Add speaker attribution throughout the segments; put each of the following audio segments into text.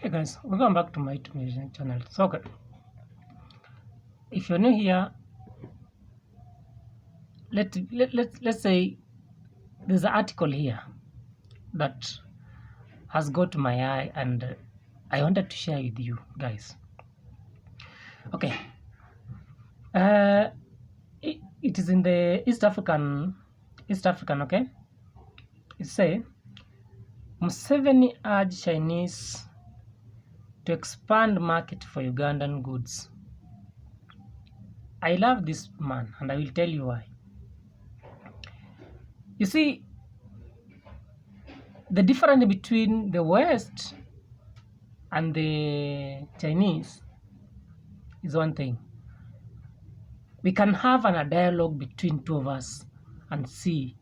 Speaker 1: Hey guys, welcome back to my Museveni channel. So, okay, if you're new here, let's say there's an article here that has got my eye, and I wanted to share with you guys. Okay, uh, it is in the East African. Okay, it say Museveni urged Chinese to expand market for Ugandan goods. I love this man, and I will tell you why. You see, the difference between the West and the Chinese is one thing. We can have a dialogue between two of us and see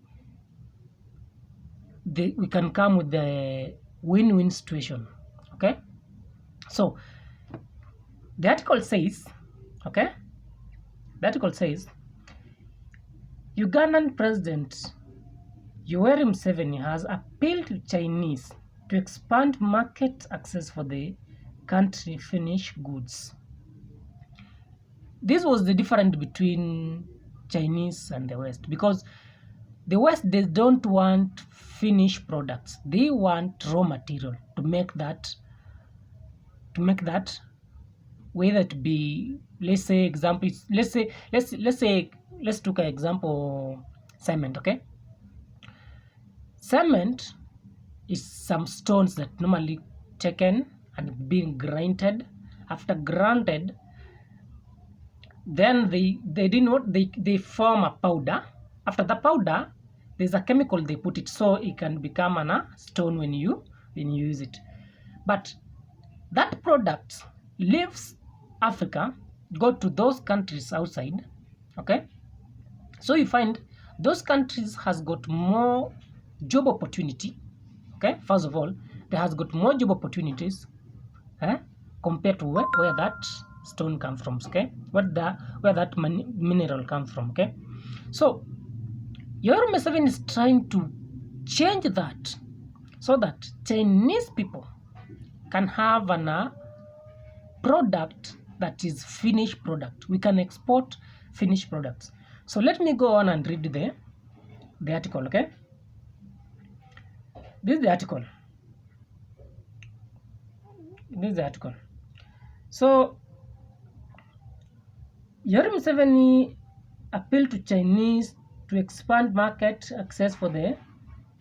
Speaker 1: we can come with the win-win situation. Okay, so the article says, okay, the article says Ugandan President Yoweri Museveni has appealed to Chinese to expand market access for the country finished goods. This was the difference between Chinese and the West, because the West, they don't want finished products. They want raw material to make that whether to be, let's say example, let's take an example, cement. Okay, cement is some stones that normally taken and being grinded. After grinded, then they form a powder. After the powder, there's a chemical they put it, so it can become a stone when you use it. But that product leaves Africa, go to those countries outside. Okay, so you find those countries has got more job opportunity. Okay, first of all, they has got more job opportunities compared to where that stone comes from. Okay, where that mineral comes from. Okay, so Yoweri Museveni is trying to change that so that Chinese people can have a product that is finished product. We can export finished products. So let me go on and read the article. Okay, this is the article. So Yoweri Museveni appealed to Chinese to expand market access for the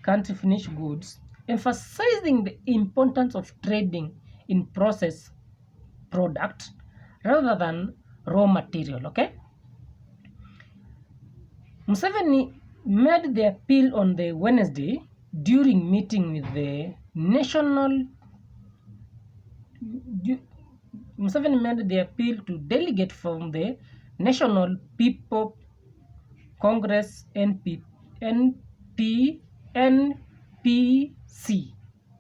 Speaker 1: country finished goods, emphasizing the importance of trading in processed product rather than raw material. Okay, Museveni made the appeal on the Wednesday during meeting with the Museveni made the appeal to delegate from the National People Congress NPC.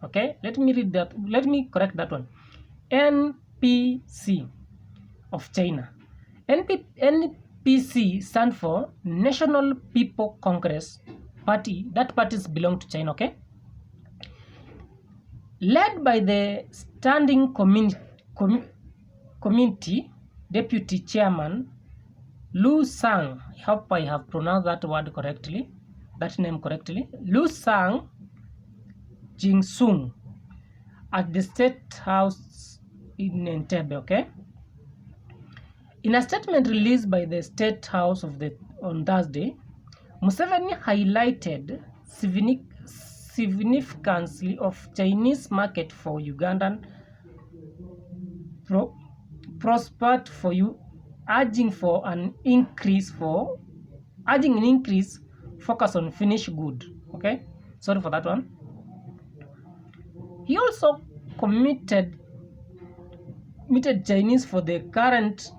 Speaker 1: Okay, let me read that. Let me correct that one. NPC of China. NPC stand for National People Congress Party. That parties belong to China. Okay, led by the Standing Committee Deputy Chairman Lu Sang. I hope I have pronounced that name correctly. Lu Sang Jingsung at the State House in Entebbe. Okay, in a statement released by the State House on Thursday, Museveni highlighted significance of Chinese market for Ugandan prospered for you, urging an increase focus on finished good. Okay, sorry for that one. He also committed Chinese for the current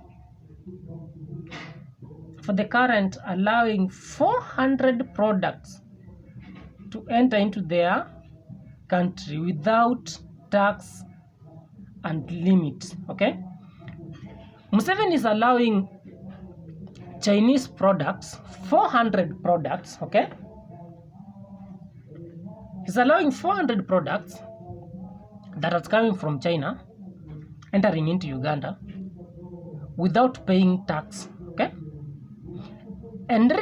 Speaker 1: allowing 400 products to enter into their country without tax and limit. Okay, Museveni is allowing Chinese products, 400 products. Okay, he's allowing 400 products that was coming from China entering into Uganda without paying tax. Okay? And in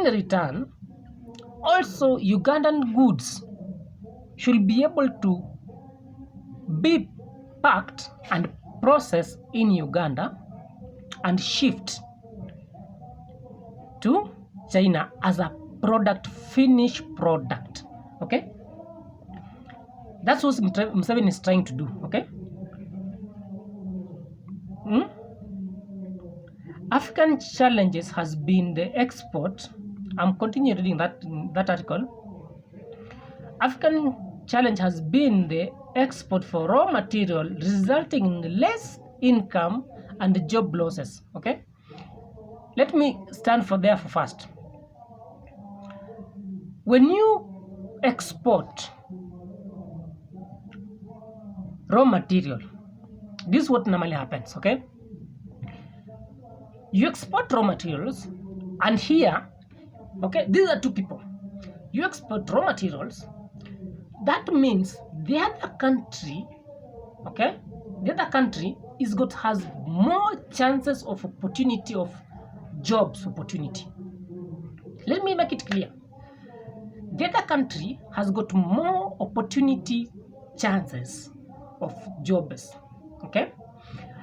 Speaker 1: return, also Ugandan goods should be able to be packed and processed in Uganda and shipped to China as a finished product. Okay, that's what Museveni is trying to do. Okay, African challenges has been the export. I'm continuing reading that article. African challenge has been the export for raw material, resulting in less income and job losses. Okay, let me stand for there for first. When you export raw material, this is what normally happens. Okay, you export raw materials, and here, okay, these are two people. You export raw materials. That means the other country, okay, the other country has more chances of opportunity of jobs opportunity. Let me make it clear. The other country has got more opportunity chances of jobs, okay,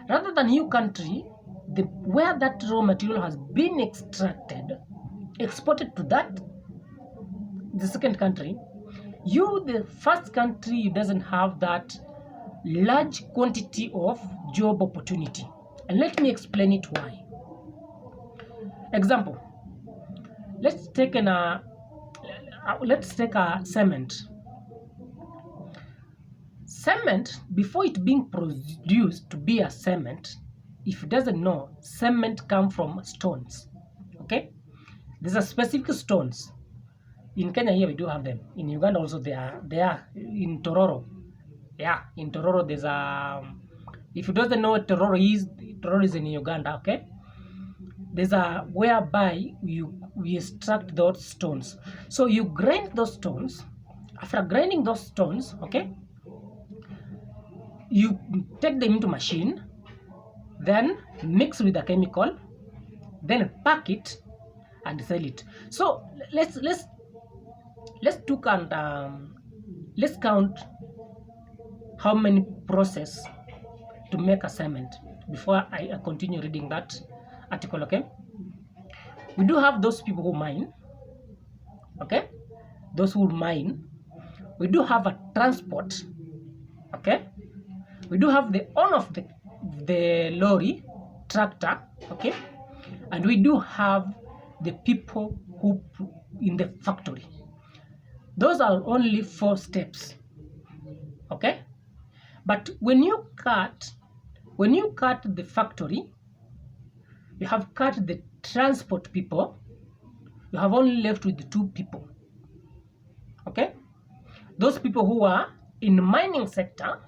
Speaker 1: rather than your country, where that raw material has been exported to the second country. The first country, doesn't have that large quantity of job opportunity. And let me explain it why. Example, let's take a cement. Cement, before it being produced to be a cement, if you doesn't know, cement come from stones. Okay, there's a specific stones. In Kenya here we do have them. In Uganda also they are in Tororo. Yeah, in Tororo there's a. If you doesn't know what Tororo is in Uganda. Okay, there's a whereby we extract those stones. So you grind those stones. After grinding those stones, okay, you take them into machine, then mix with a chemical, then pack it and sell it. So let's count how many process to make a cement before I continue reading that article. Okay, we do have those people who mine. Okay, those who mine. We do have a transport. Okay, we do have the owner of the lorry, tractor. Okay, and we do have the people who in the factory. Those are only 4 steps. Okay, but when you cut the factory, you have cut the transport people, you have only left with the 2 people. Okay, those people who are in mining sector,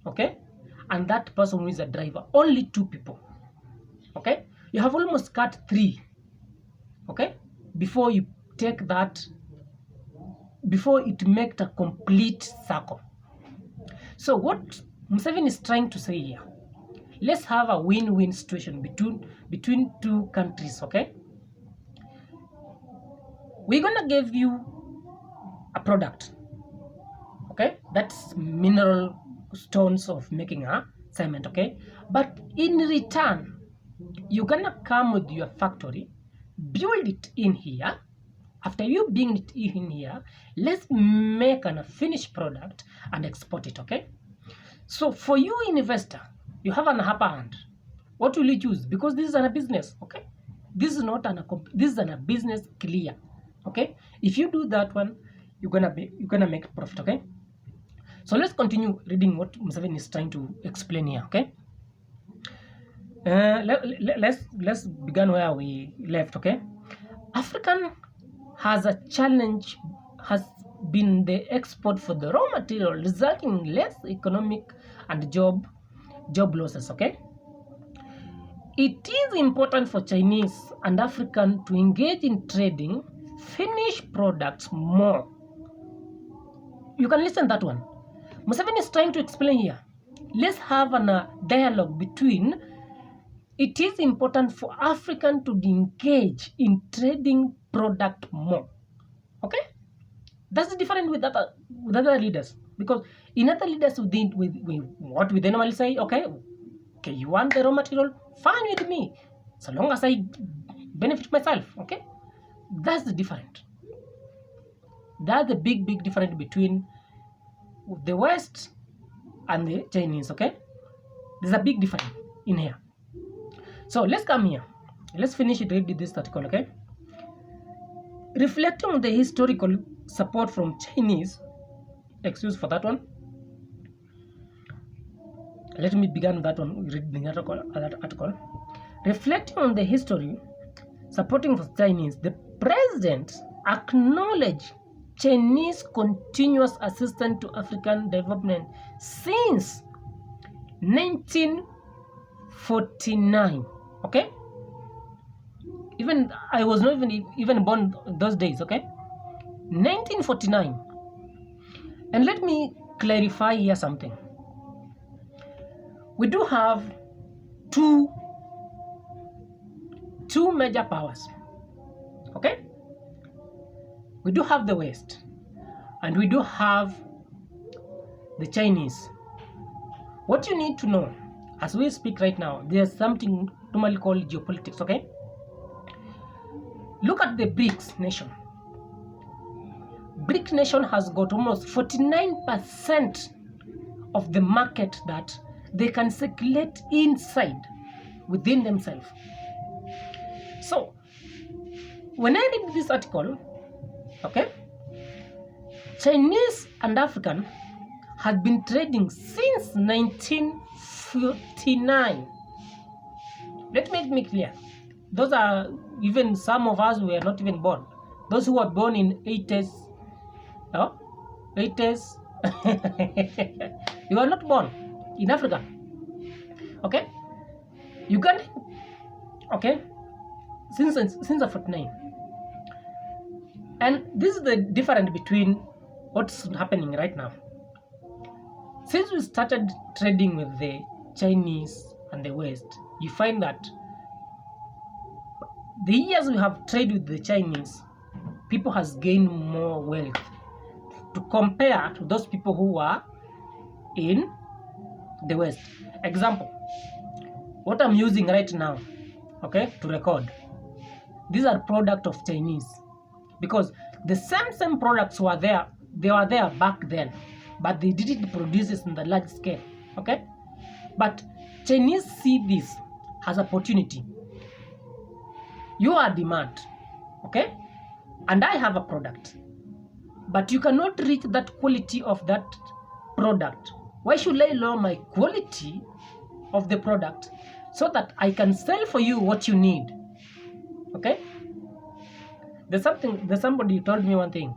Speaker 1: okay, and that person who is a driver, only 2 people. Okay, you have almost cut 3. Okay, before you take that, before it makes a complete circle. So what Museveni is trying to say here, let's have a win-win situation between 2 countries. Okay, we're gonna give you a product. Okay, that's mineral stones of making a cement. Okay, but in return, you're gonna come with your factory, build it in here. After you build it in here, let's make a finished product and export it. Okay, so for you investor, you have an upper hand. What will you choose? Because this is a business. Okay, this is not this is a business clear. Okay, if you do that one, you're gonna make profit. Okay, so let's continue reading what Museveni is trying to explain here. Okay, let's begin where we left. Okay, African has been the export for the raw material, resulting in less economic and job losses. Okay, it is important for Chinese and African to engage in trading finished products more. You can listen to that one. Museveni is trying to explain here. Let's have a dialogue between. It is important for African to engage in trading product more. Okay, that's different with other leaders, because in other leaders with what we normally say, okay, you want the raw material, fine with me, so long as I benefit myself. Okay, that's the different. That's the big difference between the West and the Chinese. Okay, there's a big difference in here. So let's come here. Let's finish it. Read this article. Okay, reflecting on the historical support from Chinese. Excuse for that one. Let me begin with that one. Read the article. Reflecting on the history supporting for Chinese, the president acknowledged Chinese continuous assistance to African development since 1949. Okay, even I was not even born those days. Okay, 1949. And let me clarify here something. We do have two major powers. Okay, we do have the West and we do have the Chinese. What you need to know as we speak right now, there's something normally called geopolitics. Okay, look at the BRICS nation. BRICS nation has got almost 49% of the market that they can circulate inside within themselves. So when I read this article, okay, Chinese and African had been trading since 1949. Let me make me clear. Those are even some of us were not even born. Those who were born in 80s, no? 80s, you are not born in Africa. Okay, Uganda. Okay, since 49. And this is the difference between what's happening right now. Since we started trading with the Chinese and the West, you find that the years we have traded with the Chinese, people has gained more wealth to compare to those people who are in the West. Example, what I'm using right now, okay, to record, these are product of Chinese, because the same products were there. They were there back then, but they didn't produce this in the large scale. Okay, but Chinese see this as opportunity. You are demand, okay, and I have a product, but you cannot reach that quality of that product. Why should I lower my quality of the product so that I can sell for you what you need? Okay, there's somebody told me one thing.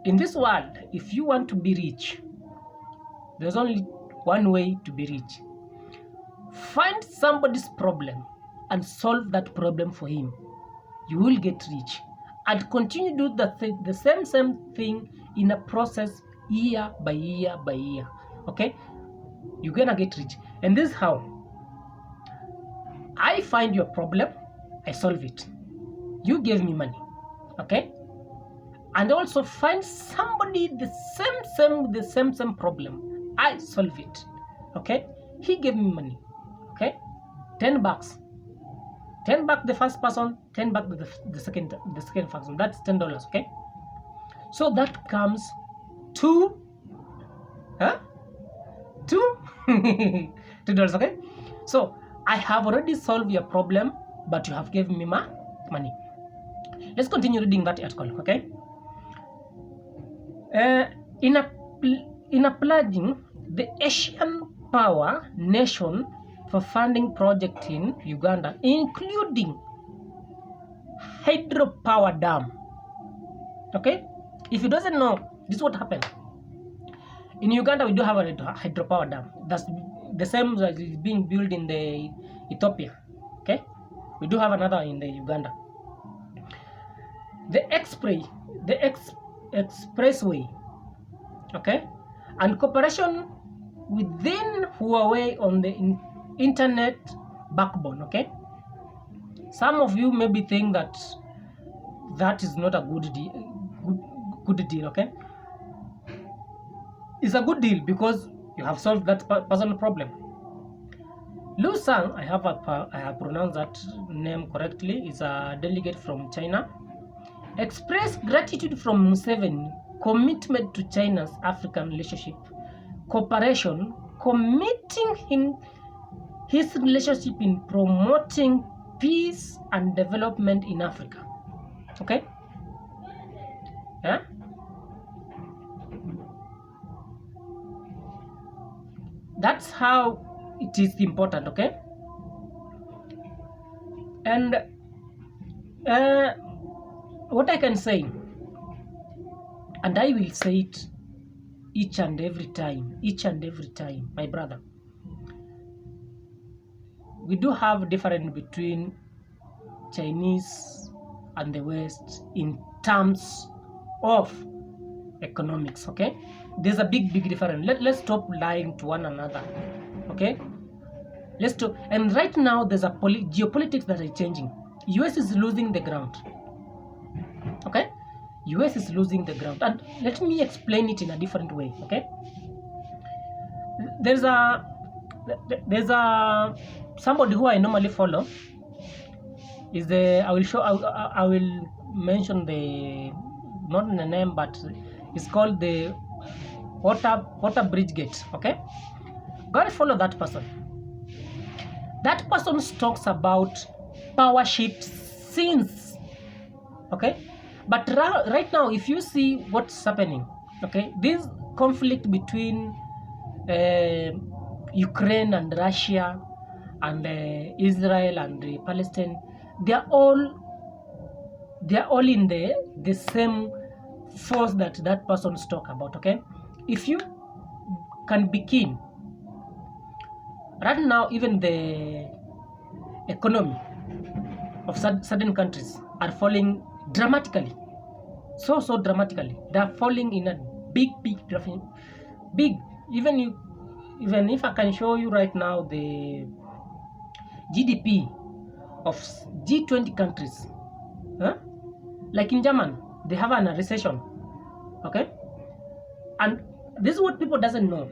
Speaker 1: In this world, if you want to be rich, there's only one way to be rich. Find somebody's problem and solve that problem for him. You will get rich, and continue to do the same thing in a process, year by year by year. Okay, you're gonna get rich. And this is how I find your problem, I solve it, you give me money. Okay, and also find somebody the same problem, I solve it. Okay, he gave me money. Okay, $10, $10 the first person, $10 the second person. That's $10. Okay, so that comes to $2. Okay, so I have already solved your problem, but you have given me my money. Let's continue reading that article. Okay, in applauding the Asian power nation for funding project in Uganda, including hydropower dam. Okay, if you doesn't know, this is what happened. In Uganda, we do have a hydropower dam. That's the same that is being built in the Ethiopia. Okay, we do have another in the Uganda. The expressway okay, and cooperation within Huawei on the internet backbone, okay. Some of you maybe think that that is not a good deal, okay. It's a good deal because you have solved that personal problem. Lu Sang, I have pronounced that name correctly, is a delegate from China, expressed gratitude from Museveni, commitment to China's African relationship, cooperation, committing his relationship in promoting peace and development in Africa. Okay? Yeah? That's how it is important, okay? And what I can say, and I will say it each and every time, my brother, we do have difference between Chinese and the West in terms of economics, okay? There's a big difference. Let's stop lying to one another, okay? Let's stop. And right now there's a geopolitics that is changing. US is losing the ground, okay? US is losing the ground, and let me explain it in a different way, okay? There's a somebody who I normally follow is I will mention the, not the name, but it's called the Water Bridge Gate, okay? Gotta follow that person. That person talks about power shifts since, okay? But right now, if you see what's happening, okay, this conflict between Ukraine and Russia and Israel and Palestine, they are all in the same force that person talk about, okay? If you can be keen, right now even the economy of certain countries are falling dramatically, so dramatically. They are falling in a big. Even if I can show you right now the GDP of G20 countries, like in Germany, they have a recession, okay? And this is what people doesn't know,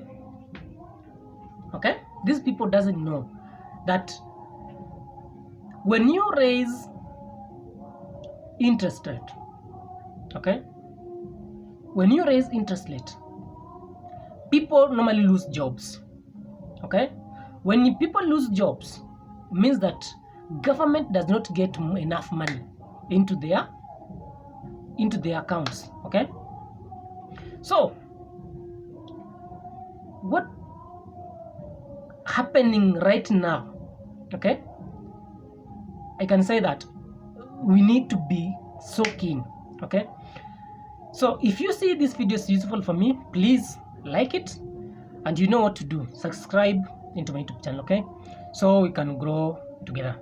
Speaker 1: okay? These people doesn't know that when you raise interest rate, okay, when you raise interest rate, people normally lose jobs, okay? When people lose jobs, means that government does not get enough money into their accounts, okay? So what happening right now, okay, I can say that we need to be so keen, okay? So if you see this video is useful for me, please like it, and you know what to do. Subscribe into my YouTube channel, okay? So we can grow together.